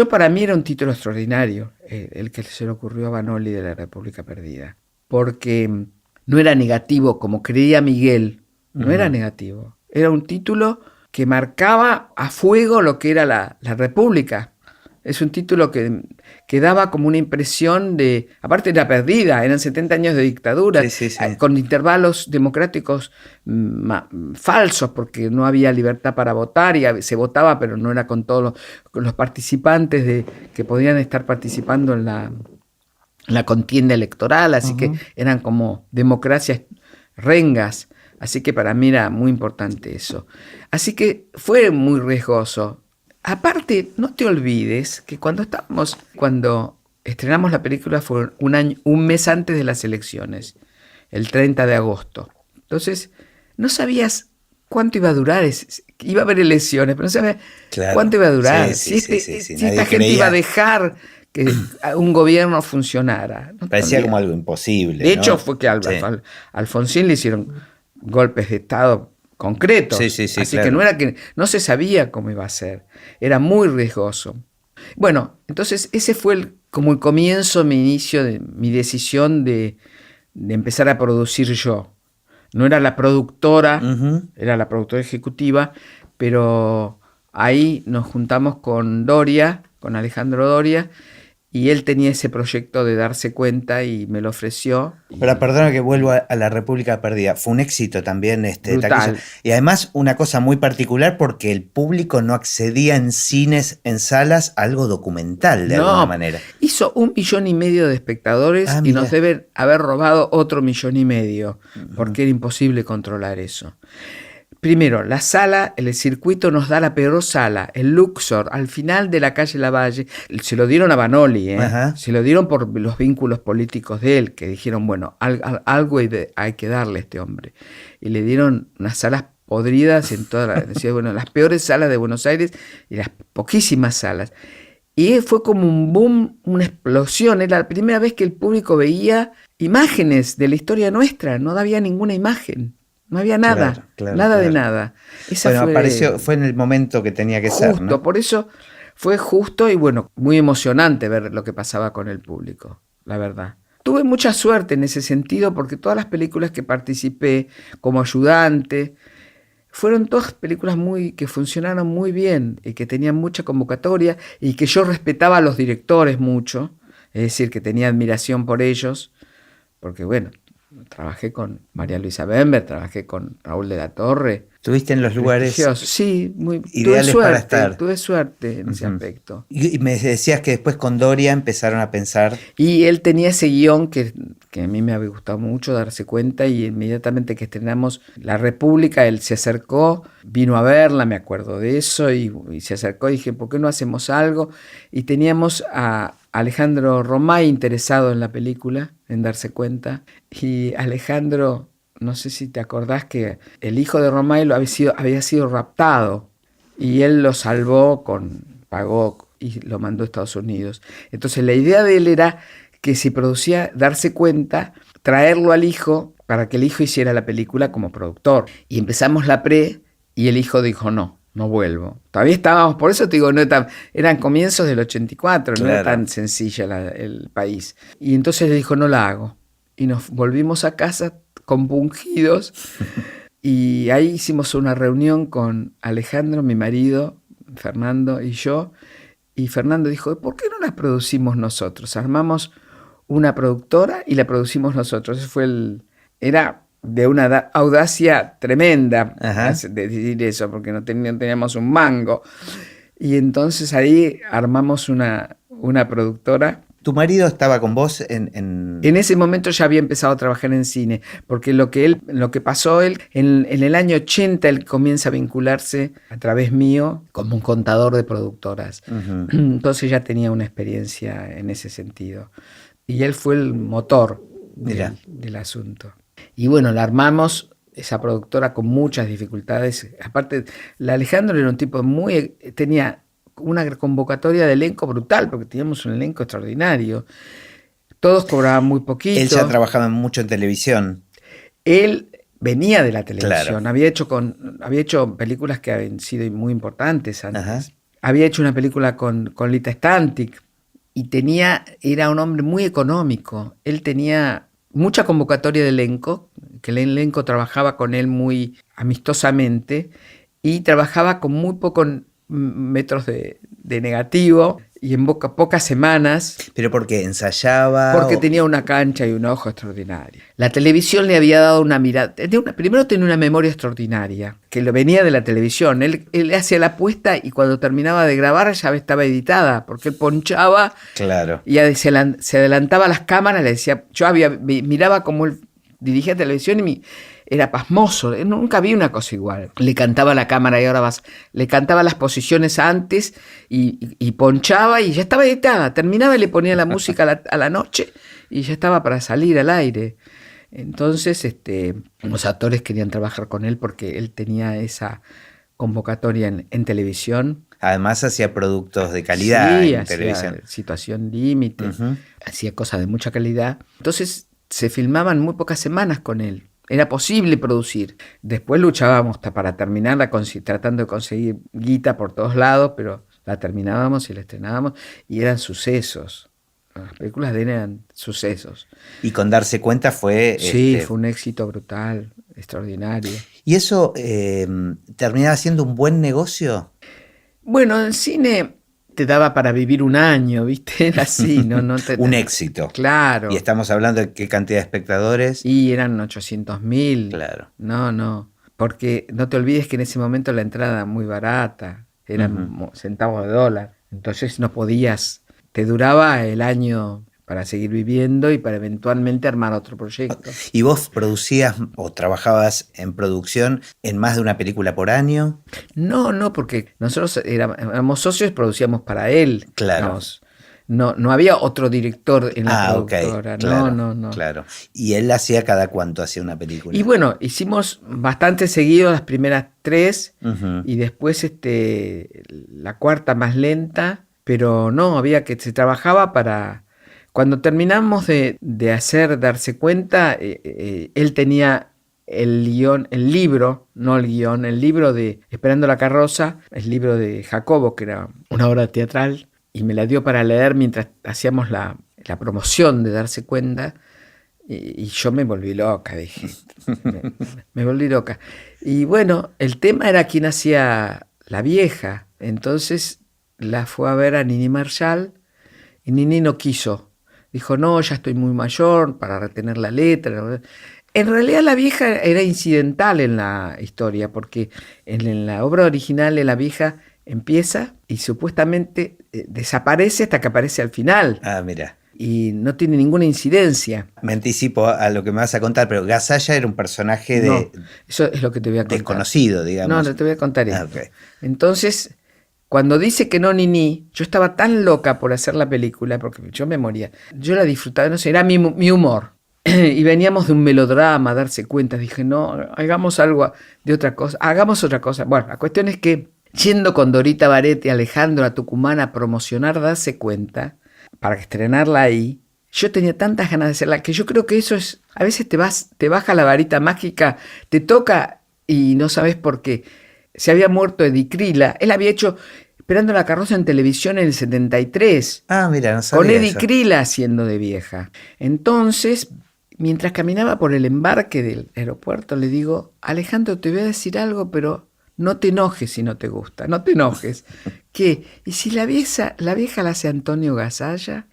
Para mí era un título extraordinario, el que se le ocurrió a Vanoli de La República Perdida. Porque no era negativo, como creía Miguel. No era negativo. Era un título que marcaba a fuego lo que era la República. Es un título que daba como una impresión de... Aparte era perdida, eran 70 años de dictadura, sí. Con intervalos democráticos falsos, porque no había libertad para votar, y se votaba, pero no era con todos los participantes que podían estar participando en la contienda electoral, así que eran como democracias rengas. Así que para mí era muy importante eso. Así que fue muy riesgoso. Aparte, no te olvides que cuando estrenamos la película fue un mes antes de las elecciones, el 30 de agosto. Entonces, no sabías cuánto iba a durar. Iba a haber elecciones, pero no sabías cuánto iba a durar. Si esta gente iba a dejar que un gobierno funcionara. Parecía como algo imposible. De hecho, fue que a Alfonsín le hicieron golpes de Estado concretos. Así claro. Que no era que no se sabía cómo iba a ser. Era muy riesgoso. Bueno, entonces ese fue como el comienzo, mi inicio de mi decisión de empezar a producir yo. No era la productora, era la productora ejecutiva, pero ahí nos juntamos con Alejandro Doria, y él tenía ese proyecto de Darse Cuenta y me lo ofreció. Pero perdona que vuelva a La República Perdida. Fue un éxito también. Brutal. Y además una cosa muy particular, porque el público no accedía en cines, en salas, a algo documental de alguna manera. Hizo 1,5 millones de espectadores y nos deben haber robado otro 1,5 millones, porque era imposible controlar eso. Primero, la sala, el circuito nos da la peor sala, el Luxor, al final de la calle Lavalle. Se lo dieron a Vanoli, se lo dieron por los vínculos políticos de él, que dijeron, bueno, algo hay que darle a este hombre. Y le dieron unas salas podridas en todas las peores salas de Buenos Aires y las poquísimas salas. Y fue como un boom, una explosión. Era la primera vez que el público veía imágenes de la historia nuestra, no había ninguna imagen. No había nada, nada de nada. Fue en el momento que tenía que ser, ¿no? Por eso fue justo y bueno, muy emocionante ver lo que pasaba con el público, la verdad. Tuve mucha suerte en ese sentido porque todas las películas que participé como ayudante fueron todas películas que funcionaron muy bien y que tenían mucha convocatoria y que yo respetaba a los directores mucho, es decir, que tenía admiración por ellos, porque bueno... Trabajé con María Luisa Bember, trabajé con Raúl de la Torre. ¿Estuviste en los lugares? Sí, ideales para estar. Tuve suerte en ese aspecto. Y me decías que después con Doria empezaron a pensar. Y él tenía ese guión que a mí me había gustado mucho, Darse Cuenta, y inmediatamente que estrenamos La República, él se acercó, vino a verla, me acuerdo de eso, y se acercó y dije, ¿por qué no hacemos algo? Y teníamos a Alejandro Romay interesado en la película, en Darse Cuenta, y Alejandro, no sé si te acordás que el hijo de Romay había sido raptado y él lo salvó, pagó y lo mandó a Estados Unidos. Entonces la idea de él era que si producía Darse Cuenta, traerlo al hijo para que el hijo hiciera la película como productor. Y empezamos la y el hijo dijo no vuelvo. Todavía estábamos, por eso te digo, eran comienzos del 84, no era tan sencilla el país. Y entonces le dijo, no la hago. Y nos volvimos a casa compungidos y ahí hicimos una reunión con Alejandro, mi marido, Fernando y yo. Y Fernando dijo, ¿por qué no la producimos nosotros? Armamos una productora y la producimos nosotros. Era de una audacia tremenda de decir eso, porque no teníamos un mango. Y entonces ahí armamos una productora ¿Tu marido estaba con vos En ese momento ya había empezado a trabajar en cine, porque lo que pasó él, en el año 80 él comienza a vincularse a través mío como un contador de productoras. Uh-huh. Entonces ya tenía una experiencia en ese sentido. Y él fue el motor del asunto. Y bueno, la armamos, esa productora, con muchas dificultades. Aparte, Alejandro era un tipo tenía una convocatoria de elenco brutal, porque teníamos un elenco extraordinario. Todos cobraban muy poquito. Él ya trabajaba mucho en televisión. Él venía de la televisión. Claro. Había hecho películas que habían sido muy importantes antes. Ajá. Había hecho una película con Lita Stantic y era un hombre muy económico. Él tenía mucha convocatoria de elenco, que el elenco trabajaba con él muy amistosamente y trabajaba con muy pocos metros de negativo y en pocas semanas. ¿Pero porque ensayaba? Porque tenía una cancha y un ojo extraordinario. La televisión le había dado una mirada. Primero tenía una memoria extraordinaria, que lo venía de la televisión. Él hacía la puesta y cuando terminaba de grabar ya estaba editada, porque él ponchaba. Claro. Y se adelantaba a las cámaras, le decía, miraba cómo él dirigía televisión y era pasmoso, nunca vi una cosa igual. Le cantaba a la cámara y le cantaba las posiciones antes y ponchaba y ya estaba editada. Terminaba y le ponía la música a la noche y ya estaba para salir al aire. Entonces los actores querían trabajar con él porque él tenía esa convocatoria en televisión. Además hacía productos de calidad en televisión. Situación Límite, hacía cosas de mucha calidad. Entonces se filmaban muy pocas semanas con él. Era posible producir. Después luchábamos hasta para terminarla, tratando de conseguir guita por todos lados, pero la terminábamos y la estrenábamos y eran sucesos. Las películas de él eran sucesos. Y con Darse Cuenta fue... Sí, fue un éxito brutal, extraordinario. ¿Y eso terminaba siendo un buen negocio? Bueno, en cine te daba para vivir un año, ¿viste? Era así, ¿no? Un éxito. Claro. Y estamos hablando de qué cantidad de espectadores. Y eran 800.000. Claro. No. Porque no te olvides que en ese momento la entrada era muy barata. Eran centavos de dólar. Entonces no podías. Te duraba el año para seguir viviendo y para eventualmente armar otro proyecto. ¿Y vos producías o trabajabas en producción en más de una película por año? No, porque nosotros éramos socios y producíamos para él. Claro. Digamos. No había otro director en la productora. Okay, claro, No. Claro. ¿Y él hacía cada cuánto hacía una película? Y bueno, hicimos bastante seguido las primeras 3 y después la cuarta más lenta, pero no, se trabajaba para... Cuando terminamos de hacer Darse Cuenta, él tenía el libro de Esperando la carroza, el libro de Jacobo, que era una obra teatral, y me la dio para leer mientras hacíamos la promoción de Darse Cuenta, y yo me volví loca, dije, me volví loca. Y bueno, el tema era quién hacía la vieja, entonces la fue a ver a Nini Marshall, y Nini no quiso. Dijo, no, ya estoy muy mayor para retener la letra. En realidad la vieja era incidental en la historia, porque en la obra original la vieja empieza y supuestamente desaparece hasta que aparece al final. Ah, mira. Y no tiene ninguna incidencia. Me anticipo a lo que me vas a contar, pero Gazalla era un personaje No, eso es lo que te voy a contar. Desconocido, digamos. No te voy a contar eso. Okay. Entonces... Cuando dice que no, Nini, yo estaba tan loca por hacer la película, porque yo me moría. Yo la disfrutaba, no sé, era mi humor. Y veníamos de un melodrama, a Darse Cuenta. Dije, no, hagamos algo de otra cosa, hagamos otra cosa. Bueno, la cuestión es que, yendo con Dorita Baret y Alejandro a Tucumán a promocionar Darse Cuenta, para estrenarla ahí, yo tenía tantas ganas de hacerla, que yo creo que eso es, a veces te baja la varita mágica, te toca y no sabes por qué. Se había muerto Eddie Krila. Él había hecho Esperando la carroza en televisión en el 73. Ah, mira, no sabía con Eddie eso. Krila haciendo de vieja. Entonces, mientras caminaba por el embarque del aeropuerto, le digo, Alejandro, te voy a decir algo, pero no te enojes si no te gusta. No te enojes. ¿Qué? ¿Y si la vieja la hace Antonio Gazalla?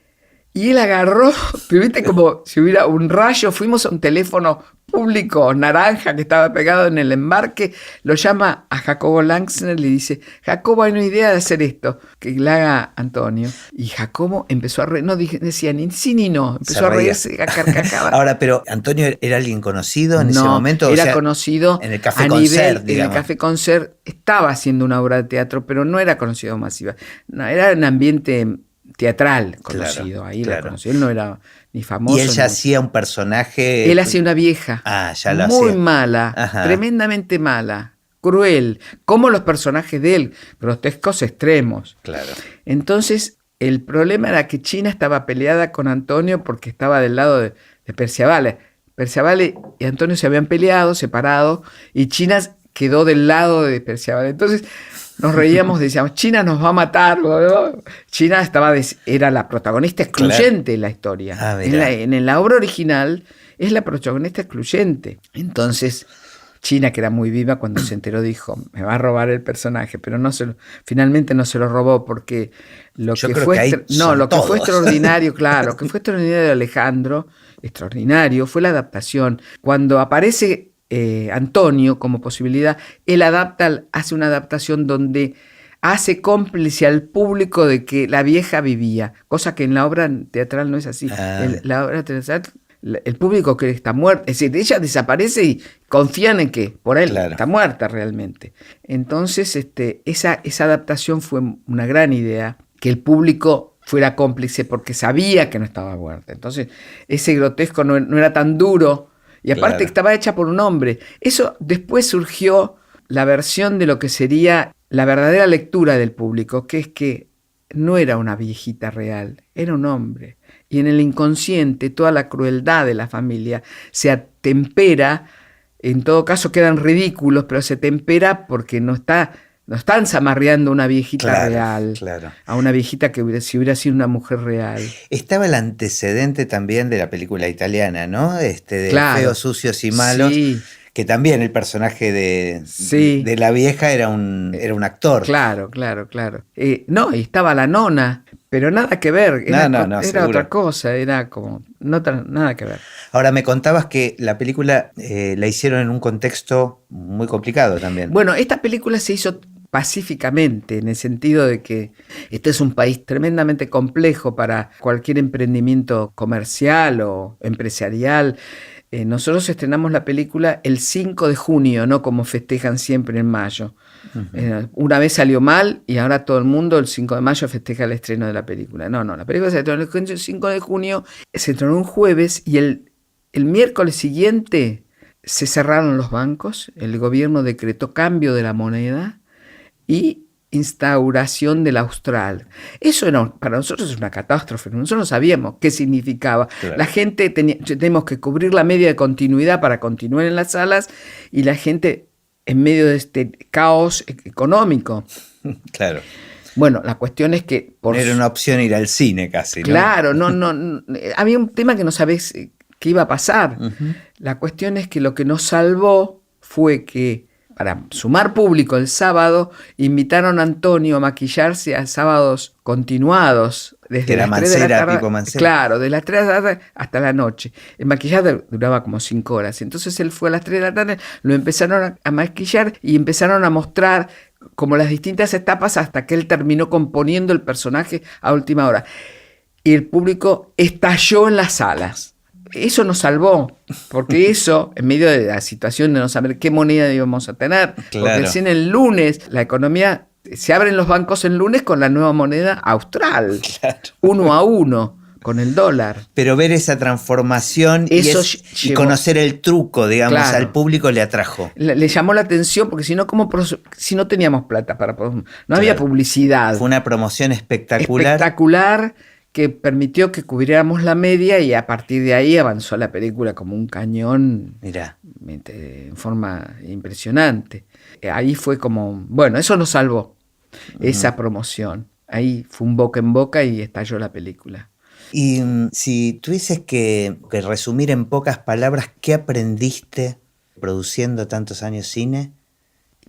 Y él agarró, viste como si hubiera un rayo, fuimos a un teléfono, público naranja que estaba pegado en el embarque lo llama a Jacobo Langsner y le dice: Jacobo, hay una idea de hacer esto, que la haga Antonio. Y Jacobo empezó a reír, no decía ni sí ni no, empezó a reírse a carcajadas. Ahora, pero ¿Antonio era alguien conocido en ese momento? Era conocido en el Café Concert, en el Café Concert estaba haciendo una obra de teatro, pero no era conocido masiva. No, era un ambiente teatral conocido, ahí lo conoció. Él no era ni famoso. Y él ya hacía un personaje. Él hacía una vieja. Ya lo muy hacía. Mala, tremendamente mala, cruel, como los personajes de él, grotescos extremos. Claro. Entonces, el problema era que China estaba peleada con Antonio porque estaba del lado de Perciabale. Perciabale y Antonio se habían peleado, separado, y China quedó del lado de Perciabale. Entonces nos reíamos, decíamos: China nos va a matar. China era la protagonista excluyente de la historia. En la obra original es la protagonista excluyente. Entonces China, que era muy viva, cuando se enteró dijo: me va a robar el personaje, pero finalmente no se lo robó, porque lo que fue extraordinario, claro, lo que fue extraordinario de Alejandro, extraordinario, fue la adaptación. Cuando aparece Antonio como posibilidad, él hace una adaptación donde hace cómplice al público de que la vieja vivía, cosa que en la obra teatral no es así. La obra teatral, el público cree que está muerta, es decir, ella desaparece y confían en que por él está muerta realmente. Entonces esa adaptación fue una gran idea, que el público fuera cómplice porque sabía que no estaba muerta. Entonces ese grotesco no era tan duro. Y aparte estaba hecha por un hombre. Eso después surgió la versión de lo que sería la verdadera lectura del público, que es que no era una viejita real, era un hombre. Y en el inconsciente toda la crueldad de la familia se atempera, en todo caso quedan ridículos, pero se tempera porque no están zamarreando a una viejita real, a una viejita que si hubiera sido una mujer real. Estaba el antecedente también de la película italiana, ¿no? De Feos, Sucios y Malos, que también el personaje de la vieja era un actor. Claro. No, y estaba la nona, pero nada que ver, era otra cosa, era como nada que ver. Ahora, me contabas que la película la hicieron en un contexto muy complicado también. Bueno, esta película se hizo pacíficamente, en el sentido de que este es un país tremendamente complejo para cualquier emprendimiento comercial o empresarial. Nosotros estrenamos la película el 5 de junio, no como festejan siempre en mayo. Uh-huh. Una vez salió mal y ahora todo el mundo el 5 de mayo festeja el estreno de la película. No, la película se estrenó el 5 de junio, se estrenó un jueves y el miércoles siguiente se cerraron los bancos, el gobierno decretó cambio de la moneda y instauración del austral. Eso para nosotros es una catástrofe. Nosotros no sabíamos qué significaba. Claro. La gente tenemos que cubrir la media de continuidad para continuar en las salas y la gente en medio de este caos económico. Claro. Bueno, la cuestión es que... No era una opción ir al cine casi, ¿no? Claro, no, había un tema que no sabés qué iba a pasar. Uh-huh. La cuestión es que lo que nos salvó fue que para sumar público el sábado, invitaron a Antonio a maquillarse a sábados continuados. Desde las 3 de la tarde, tipo Mancera. Claro, de las 3 de la tarde hasta la noche. El maquillaje duraba como 5 horas. Entonces él fue a las 3 de la tarde, lo empezaron a maquillar y empezaron a mostrar como las distintas etapas hasta que él terminó componiendo el personaje a última hora. Y el público estalló en las salas. Eso nos salvó, porque eso, en medio de la situación de no saber qué moneda íbamos a tener, claro. Porque recién el lunes la economía, se abren los bancos el lunes con la nueva moneda austral, claro. 1 a 1 con el dólar. Pero ver esa transformación y conocer el truco, digamos, claro. Al público le atrajo. Le llamó la atención, porque si no teníamos plata no claro. Había publicidad. Fue una promoción espectacular. Espectacular, que permitió que cubriéramos la media y a partir de ahí avanzó la película como un cañón. Mirá. En forma impresionante. Ahí fue como, bueno, eso nos salvó, esa promoción. Ahí fue un boca en boca y estalló la película. Y si tuvieses que resumir en pocas palabras, ¿qué aprendiste produciendo tantos años cine?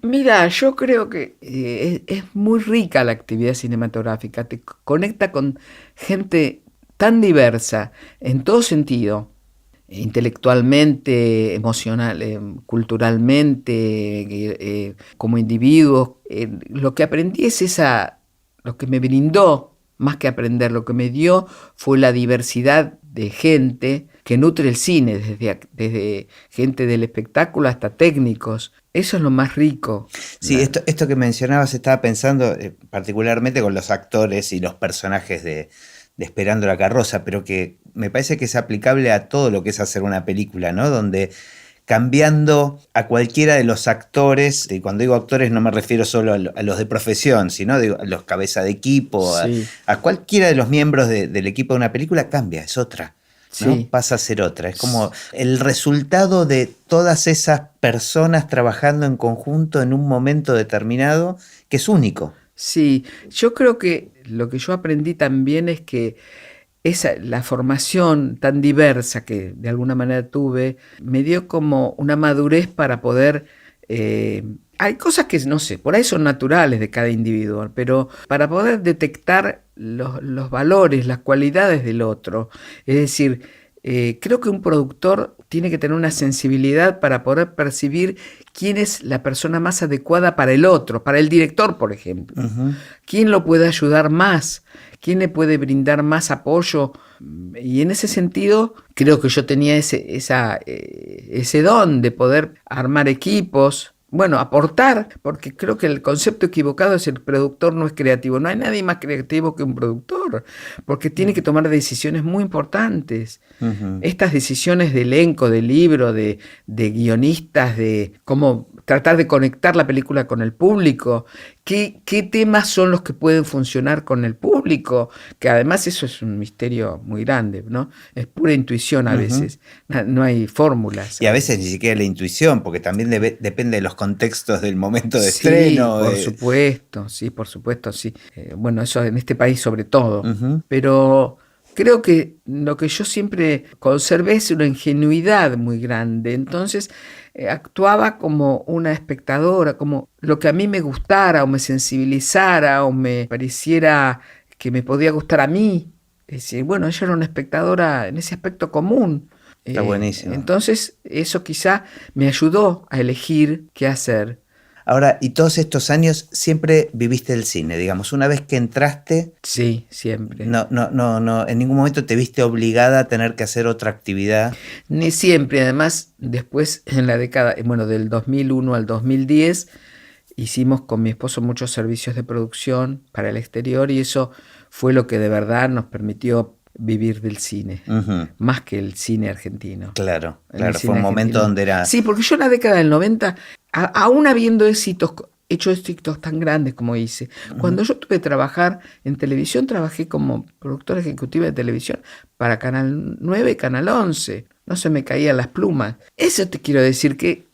Mira, yo creo que es muy rica la actividad cinematográfica, te conecta con gente tan diversa en todo sentido, intelectualmente, emocional, culturalmente, como individuos. Lo que aprendí es lo que me brindó, más que aprender, lo que me dio fue la diversidad de gente que nutre el cine, desde gente del espectáculo hasta técnicos. Eso es lo más rico. Sí, esto que mencionabas, estaba pensando particularmente con los actores y los personajes de Esperando la carroza, pero que me parece que es aplicable a todo lo que es hacer una película, ¿no? Donde cambiando a cualquiera de los actores, y cuando digo actores no me refiero solo a los de profesión, sino digo, a los cabeza de equipo, Sí. a cualquiera de los miembros del equipo de una película, cambia, es otra. ¿No? Sí. Pasa a ser otra. Es como el resultado de todas esas personas trabajando en conjunto en un momento determinado que es único. Sí, yo creo que lo que yo aprendí también es que la formación tan diversa que de alguna manera tuve me dio como una madurez para poder... hay cosas que, no sé, por ahí son naturales de cada individuo, pero para poder detectar los valores, las cualidades del otro. Es decir, creo que un productor tiene que tener una sensibilidad para poder percibir quién es la persona más adecuada para el otro, para el director, por ejemplo. Uh-huh. ¿Quién lo puede ayudar más? ¿Quién le puede brindar más apoyo? Y en ese sentido, creo que yo tenía ese don de poder armar equipos, bueno, aportar, porque creo que el concepto equivocado es el productor no es creativo. No hay nadie más creativo que un productor, porque tiene que tomar decisiones muy importantes. Uh-huh. Estas decisiones de elenco, de libro, de guionistas, de cómo tratar de conectar la película con el público, qué temas son los que pueden funcionar con el público, que además eso es un misterio muy grande, ¿no? Es pura intuición a veces, no hay fórmulas. Y a veces ni siquiera la intuición, porque también depende de los contextos del momento de Sí, estreno. por supuesto, sí. Bueno, eso en este país sobre todo, Uh-huh. pero... Creo que lo que yo siempre conservé es una ingenuidad muy grande, entonces actuaba como una espectadora, como lo que a mí me gustara o me sensibilizara o me pareciera que me podía gustar a mí. Es decir, bueno, ella era una espectadora en ese aspecto común. Está buenísimo. Entonces eso quizá me ayudó a elegir qué hacer. Ahora, y todos estos años siempre viviste el cine, digamos, una vez que entraste... Sí, siempre. No, en ningún momento te viste obligada a tener que hacer otra actividad. Ni siempre, además, después en la década, bueno, del 2001 al 2010, hicimos con mi esposo muchos servicios de producción para el exterior y eso fue lo que de verdad nos permitió vivir del cine, Uh-huh. más que el cine argentino. Claro, fue un momento donde era... Sí, porque yo en la década del 90, aún habiendo hecho éxitos tan grandes como hice, cuando yo tuve que trabajar en televisión, trabajé como productora ejecutiva de televisión para Canal 9 y Canal 11. No se me caían las plumas. Eso te quiero decir que,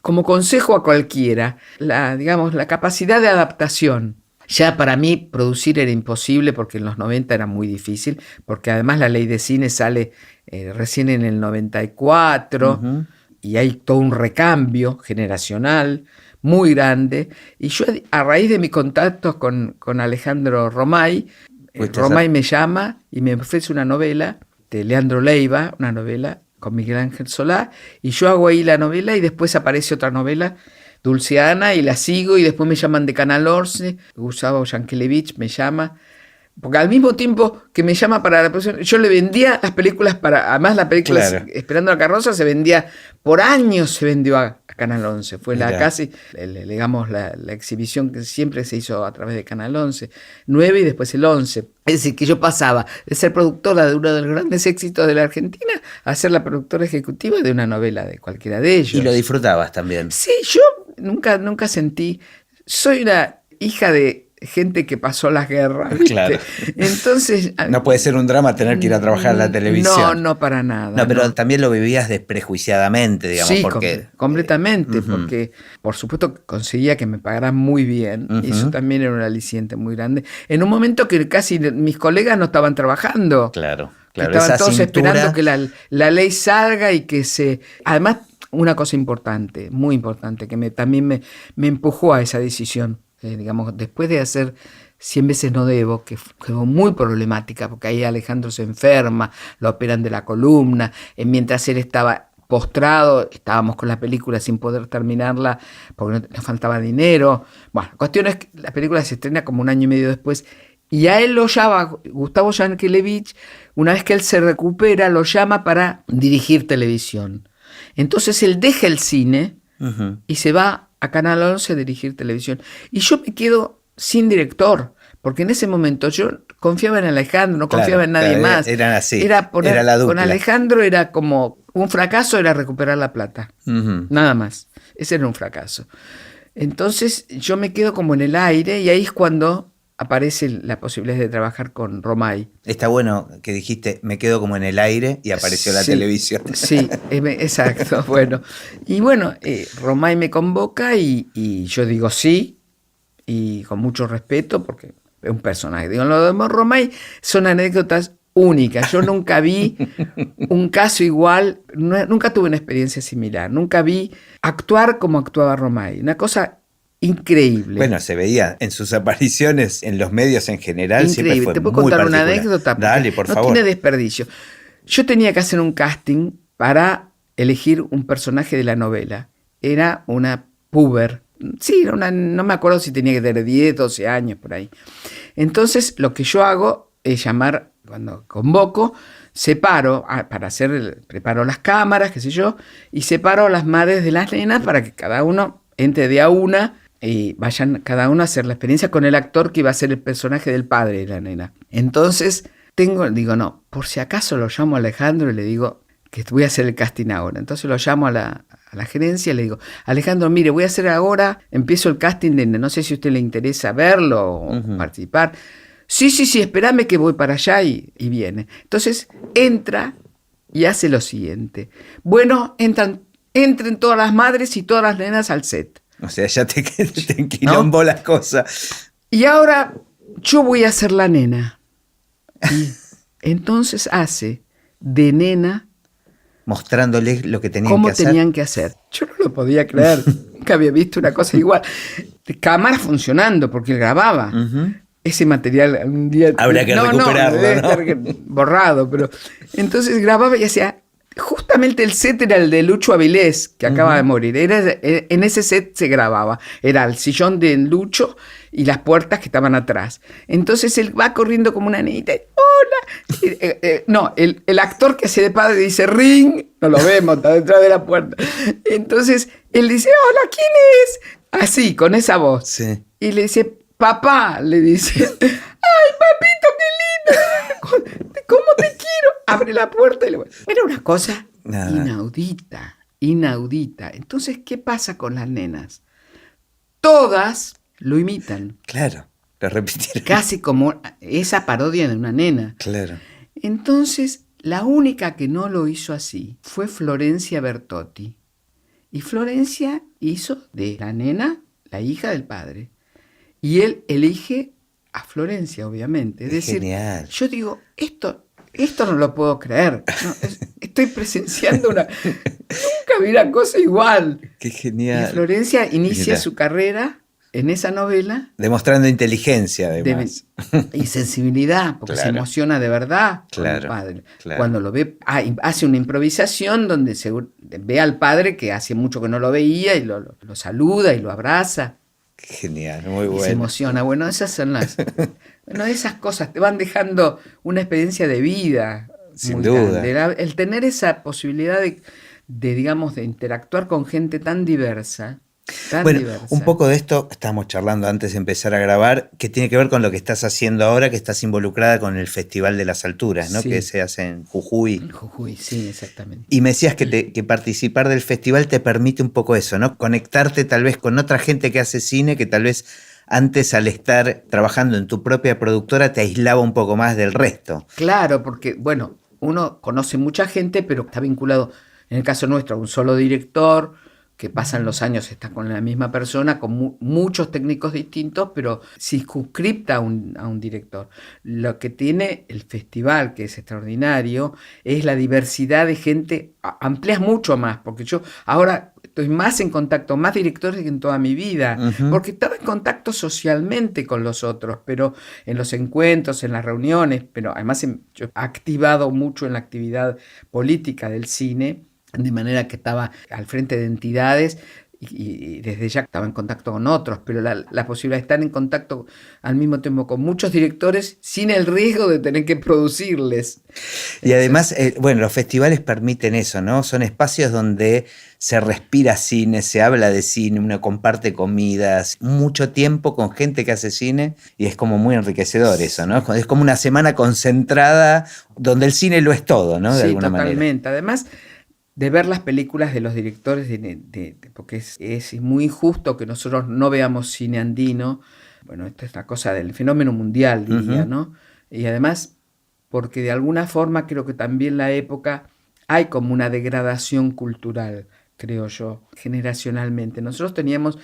como consejo a cualquiera, la capacidad de adaptación. Ya para mí producir era imposible porque en los 90 era muy difícil, porque además la ley de cine sale recién en el 94 Uh-huh. y hay todo un recambio generacional muy grande. Y yo a raíz de mis contactos con Alejandro Romay, Romay me llama y me ofrece una novela de Leandro Leiva, una novela con Miguel Ángel Solá, y yo hago ahí la novela y después aparece otra novela, Dulceana, y la sigo y después me llaman de Canal 11, Gustavo Yankelevich me llama, porque al mismo tiempo que me llama para la producción, yo le vendía las películas además la película Claro. Esperando la carroza se vendía, por años se vendió a Canal 11, fue Mirá. la exhibición que siempre se hizo a través de Canal 11, 9 y después el 11. Es decir, que yo pasaba de ser productora de uno de los grandes éxitos de la Argentina a ser la productora ejecutiva de una novela de cualquiera de ellos. Y lo disfrutabas también. Sí, yo nunca sentí... Soy una hija de gente que pasó las guerras, ¿viste? Claro. Entonces... No puede ser un drama tener que ir a trabajar en la televisión. No, para nada. No, pero también lo vivías desprejuiciadamente, digamos, sí, porque... completamente, Uh-huh. Porque por supuesto conseguía que me pagaran muy bien, Uh-huh. y eso también era un aliciente muy grande. En un momento que casi mis colegas no estaban trabajando. Claro. Estaban esa todos cintura... esperando que la ley salga y que se... Además, una cosa importante, muy importante, que también me empujó a esa decisión. Digamos, después de hacer 100 veces no debo, que fue muy problemática, porque ahí Alejandro se enferma, lo operan de la columna, mientras él estaba postrado, estábamos con la película sin poder terminarla porque nos faltaba dinero. Bueno, la cuestión es que la película se estrena como 1 año y medio después, y a él lo llama Gustavo Yankelevich, una vez que él se recupera, lo llama para dirigir televisión. Entonces él deja el cine y se va a Canal 11 a dirigir televisión. Y yo me quedo sin director, porque en ese momento yo confiaba en Alejandro, no confiaba en nadie más. Eran así, era la dupla. Con Alejandro era como un fracaso, era recuperar la plata, nada más. Ese era un fracaso. Entonces yo me quedo como en el aire, y ahí es cuando aparece la posibilidad de trabajar con Romay. Está bueno que dijiste, me quedo como en el aire, y apareció la televisión. Sí, exacto. Bueno, y bueno, Romay me convoca y yo digo sí, y con mucho respeto, porque es un personaje. Digo, lo de Romay son anécdotas únicas. Yo nunca vi un caso igual, nunca tuve una experiencia similar, nunca vi actuar como actuaba Romay. Una cosa increíble. Bueno, se veía en sus apariciones en los medios en general. Increíble. Siempre fue ¿Te puedo muy contar particular. una anécdota? Dale, por favor. No tiene desperdicio. Yo tenía que hacer un casting para elegir un personaje de la novela. Era una puber. Sí, no me acuerdo si tenía que tener 10, 12 años por ahí. Entonces, lo que yo hago es llamar, cuando convoco, separo, preparo las cámaras, qué sé yo, y separo a las madres de las nenas para que cada uno entre de a una y vayan cada uno a hacer la experiencia con el actor que iba a ser el personaje del padre de la nena. Entonces digo, no, por si acaso lo llamo a Alejandro y le digo que voy a hacer el casting ahora. Entonces lo llamo a la gerencia y le digo, Alejandro, mire, voy a hacer ahora, empiezo el casting de, no sé si a usted le interesa verlo o participar. Sí, espérame que voy para allá y viene. Entonces entra y hace lo siguiente. Bueno, entren todas las madres y todas las nenas al set. O sea, ya te enquilombó, ¿no?, las cosas. Y ahora yo voy a ser la nena. Y entonces hace de nena, mostrándoles lo que tenían cómo que hacer. Tenían que hacer. Yo no lo podía creer. Nunca había visto una cosa igual. Cámara funcionando, porque él grababa. Ese material un día... Habría que recuperarlo, debe estar borrado, pero... Entonces grababa y hacía... Justamente el set era el de Lucho Avilés, que acaba de morir. En ese set se grababa. Era el sillón de Lucho y las puertas que estaban atrás. Entonces él va corriendo como una niñita. ¡Hola! El actor que hace de padre dice ring. No lo vemos, está detrás de la puerta. Entonces él dice, hola, ¿quién es? Así, con esa voz. Sí. Y le dice, papá, le dice. ¡Ay, papito, qué lindo! ¿Cómo te quiero? Abre la puerta y le voy. Era una cosa inaudita. Entonces, ¿qué pasa con las nenas? Todas lo imitan. Claro, lo repitieron. Casi como esa parodia de una nena. Claro. Entonces, la única que no lo hizo así fue Florencia Bertotti. Y Florencia hizo de la nena la hija del padre. Y él elige a Florencia, obviamente. Es decir, genial. Yo digo, esto no lo puedo creer. No, estoy presenciando nunca vi una cosa igual. Qué genial. Y Florencia inicia su carrera en esa novela. Demostrando inteligencia, además. Y sensibilidad, porque se emociona de verdad con el padre. Cuando lo ve, hace una improvisación donde ve al padre que hace mucho que no lo veía y lo saluda y lo abraza. Genial, muy bueno. Y se emociona. Bueno, esas son esas cosas te van dejando una experiencia de vida. Sin duda. El tener esa posibilidad de interactuar con gente tan diversa. Un poco de esto estábamos charlando antes de empezar a grabar, que tiene que ver con lo que estás haciendo ahora, que estás involucrada con el Festival de las Alturas, ¿no? Sí. Que se hace en Jujuy. En Jujuy, sí, exactamente. Y me decías que participar del festival te permite un poco eso, ¿no? Conectarte tal vez con otra gente que hace cine, que tal vez antes, al estar trabajando en tu propia productora, te aislaba un poco más del resto. Claro, porque, bueno, uno conoce mucha gente, pero está vinculado, en el caso nuestro, a un solo director, que pasan los años, está con la misma persona, con muchos técnicos distintos, pero circunscripta a un director. Lo que tiene el festival, que es extraordinario, es la diversidad de gente. Amplias mucho más, porque yo ahora estoy más en contacto, más directores que en toda mi vida, Ujú. porque estaba en contacto socialmente con los otros, pero en los encuentros, en las reuniones, pero además yo he activado mucho en la actividad política del cine, de manera que estaba al frente de entidades y desde ya estaba en contacto con otros, pero la posibilidad de estar en contacto al mismo tiempo con muchos directores sin el riesgo de tener que producirles. Y además, bueno, los festivales permiten eso, ¿no? Son espacios donde se respira cine, se habla de cine, uno comparte comidas, mucho tiempo con gente que hace cine y es como muy enriquecedor eso, ¿no? Es como una semana concentrada donde el cine lo es todo, ¿no? De Sí, alguna manera. totalmente. Además de ver las películas de los directores, porque es muy injusto que nosotros no veamos cine andino. Bueno, esto es una cosa del fenómeno mundial, diría, Ujú. ¿no? Y además, porque de alguna forma creo que también la época hay como una degradación cultural, creo yo, generacionalmente. Nosotros teníamos,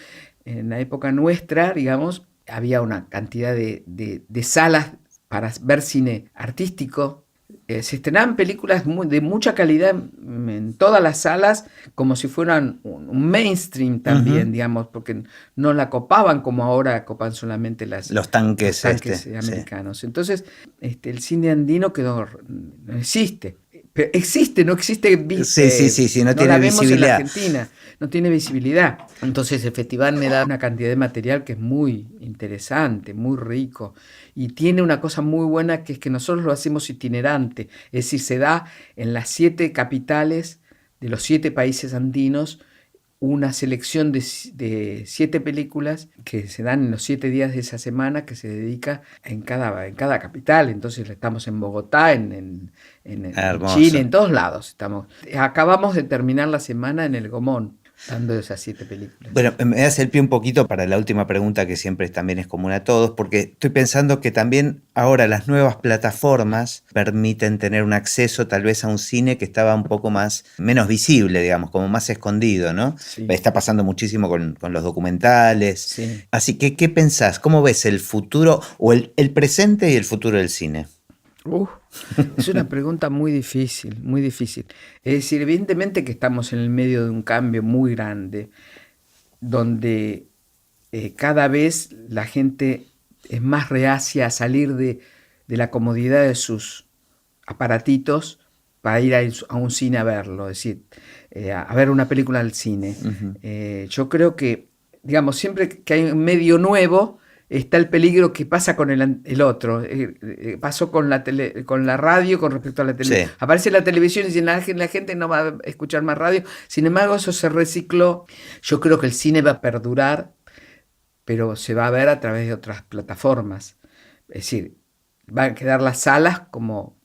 en la época nuestra, digamos, había una cantidad de salas para ver cine artístico. Se estrenaban películas de mucha calidad en todas las salas, como si fueran un mainstream también, Ujú. digamos, porque no la copaban como ahora copan solamente Los los tanques, tanques sí. americanos. Entonces, el cine andino no existe. Pero existe, no existe, Sí, no no la tiene vemos en la visibilidad. Argentina, no tiene visibilidad. Entonces el festival me da una cantidad de material que es muy interesante, muy rico. Y tiene una cosa muy buena que es que nosotros lo hacemos itinerante, es decir, se da en las 7 capitales de los 7 países andinos una selección de 7 películas que se dan en los 7 días de esa semana que se dedica en cada capital. Entonces estamos en Bogotá, en Chile, Hermoso. en todos lados. Acabamos de terminar la semana en el Gomón, dando esas 7 películas. Bueno, me das el pie un poquito para la última pregunta que siempre también es común a todos, porque estoy pensando que también ahora las nuevas plataformas permiten tener un acceso tal vez a un cine que estaba un poco menos visible, digamos, como más escondido, ¿no? Sí, Está pasando muchísimo con los documentales. sí. Así que, ¿qué pensás? ¿Cómo ves el futuro o el presente y el futuro del cine? Es una pregunta muy difícil, muy difícil. Es decir, evidentemente que estamos en el medio de un cambio muy grande, donde cada vez la gente es más reacia a salir de la comodidad de sus aparatitos para ir a un cine a verlo, es decir, a ver una película al cine. Ujú. Yo creo que, digamos, siempre que hay un medio nuevo, está el peligro que pasa con el otro. Pasó con con la radio con respecto a la televisión. Sí. Aparece la televisión y dice, la gente no va a escuchar más radio. Sin embargo, eso se recicló. Yo creo que el cine va a perdurar, pero se va a ver a través de otras plataformas. Es decir, van a quedar las salas como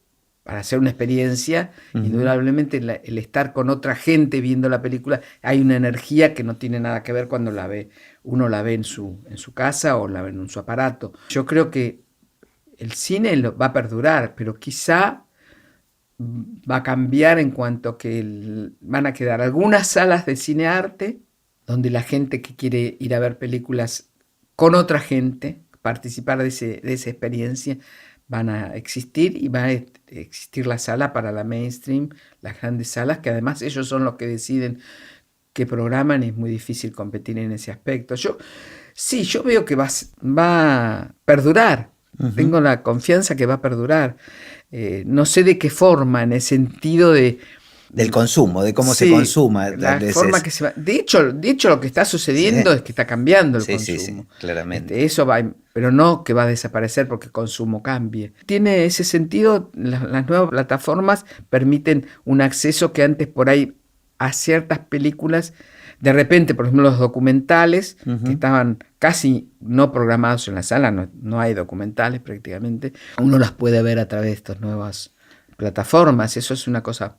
para hacer una experiencia. Ujú. Indudablemente el estar con otra gente viendo la película, hay una energía que no tiene nada que ver cuando la ve. Uno la ve en su casa o la ve en su aparato. Yo creo que el cine va a perdurar, pero quizá va a cambiar en cuanto que van a quedar algunas salas de cine arte donde la gente que quiere ir a ver películas con otra gente, participar de esa experiencia, van a existir y va a existir la sala para la mainstream, las grandes salas, que además ellos son los que deciden qué programan y es muy difícil competir en ese aspecto. Yo veo que va a perdurar, Ujú. tengo la confianza que va a perdurar. No sé de qué forma, en el sentido Del consumo, de cómo se sí, consuma, tal la vez forma es. que se va. De hecho, lo que está sucediendo Sí, es que está cambiando el sí, consumo. claramente. Eso va, pero no que va a desaparecer porque el consumo cambie. Tiene ese sentido, las nuevas plataformas permiten un acceso que antes por ahí a ciertas películas, de repente, por ejemplo, los documentales que Ujú. estaban casi no programados en la sala, no hay documentales prácticamente, uno las puede ver a través de estas nuevas plataformas. Eso es una cosa.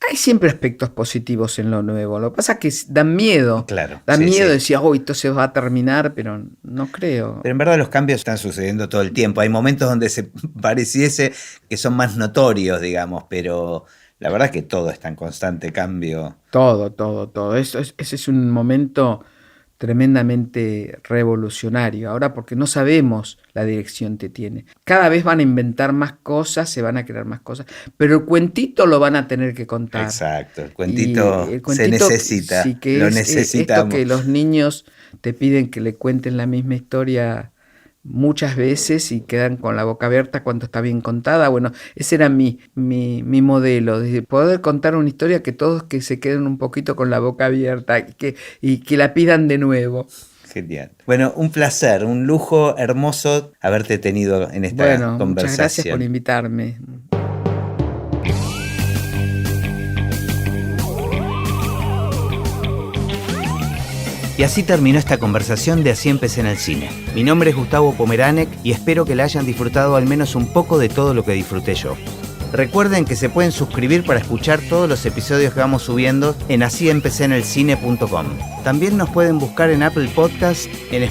Hay siempre aspectos positivos en lo nuevo. Lo que pasa es que dan miedo. Claro, Da sí, miedo sí. decir, oh, esto se va a terminar, pero no creo. Pero en verdad los cambios están sucediendo todo el tiempo. Hay momentos donde se pareciese que son más notorios, digamos, pero la verdad es que todo está en constante cambio. Todo. Ese es un momento tremendamente revolucionario. Ahora porque no sabemos la dirección que tiene. Cada vez van a inventar más cosas, se van a crear más cosas, pero el cuentito lo van a tener que contar. Exacto, el cuentito se necesita, sí, que lo es necesitamos. Esto que los niños te piden que le cuenten la misma historia muchas veces y quedan con la boca abierta cuando está bien contada. Bueno, ese era mi modelo, de poder contar una historia que todos que se queden un poquito con la boca abierta y que la pidan de nuevo. Genial. Bueno, un placer, un lujo hermoso haberte tenido en esta conversación. Muchas gracias por invitarme. Y así terminó esta conversación de Así empecé en el cine. Mi nombre es Gustavo Pomeranek y espero que la hayan disfrutado al menos un poco de todo lo que disfruté yo. Recuerden que se pueden suscribir para escuchar todos los episodios que vamos subiendo en asíempecéenelcine.com. También nos pueden buscar en Apple Podcasts, en